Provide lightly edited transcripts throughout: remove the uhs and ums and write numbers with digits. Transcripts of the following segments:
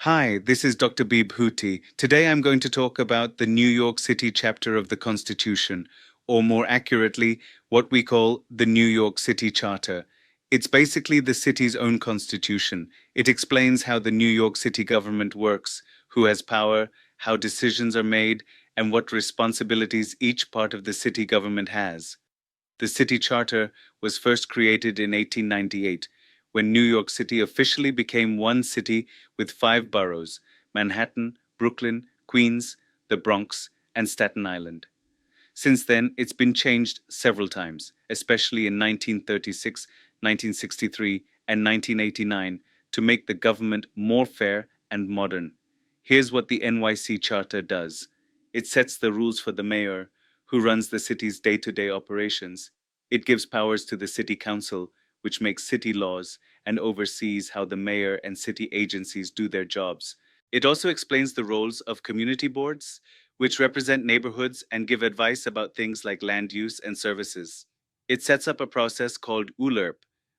Hi, this is Dr. Beeb Hooty. Today I'm going to talk about the New York City chapter of the Constitution, or more accurately, what we call the New York City Charter. It's basically the city's own constitution. It explains how the New York City government works, who has power, how decisions are made, and what responsibilities each part of the city government has. The city charter was first created in 1898, when New York City officially became one city with five boroughs: Manhattan, Brooklyn, Queens, the Bronx, and Staten Island. Since then, it's been changed several times, especially in 1936, 1963, and 1989, to make the government more fair and modern. Here's what the NYC Charter does: it sets the rules for the mayor, who runs the city's day to day operations. It gives powers to the city council, which makes city laws and oversees how the mayor and city agencies do their jobs. It also explains the roles of community boards, which represent neighborhoods and give advice about things like land use and services. It sets up a process called ULURP,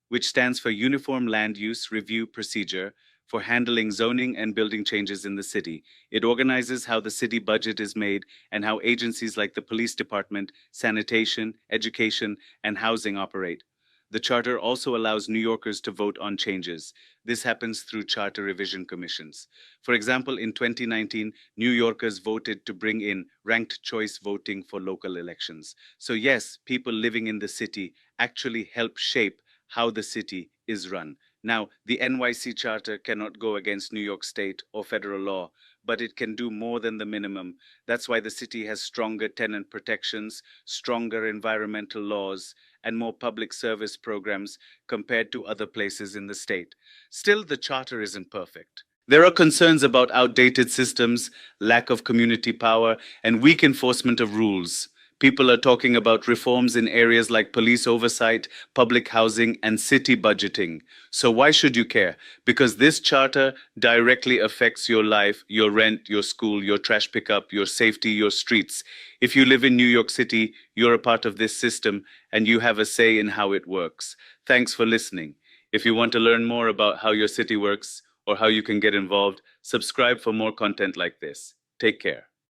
which stands for Uniform Land Use Review Procedure, for handling zoning and building changes in the city. It organizes how the city budget is made and how agencies like the police department, sanitation, education, and housing operate. The charter also allows New Yorkers to vote on changes. This happens through charter revision commissions. For example, in 2019, New Yorkers voted to bring in ranked choice voting for local elections. So, yes, people living in the city actually help shape how the city is run. Now, the NYC Charter cannot go against New York State or federal law, but it can do more than the minimum. That's why the city has stronger tenant protections, stronger environmental laws, and more public service programs compared to other places in the state. Still, the charter isn't perfect. There are concerns about outdated systems, lack of community power, and weak enforcement of rules. People are talking about reforms in areas like police oversight, public housing, and city budgeting. So why should you care? Because this charter directly affects your life, your rent, your school, your trash pickup, your safety, your streets. If you live in New York City, you're a part of this system and you have a say in how it works. Thanks for listening. If you want to learn more about how your city works or how you can get involved, subscribe for more content like this. Take care.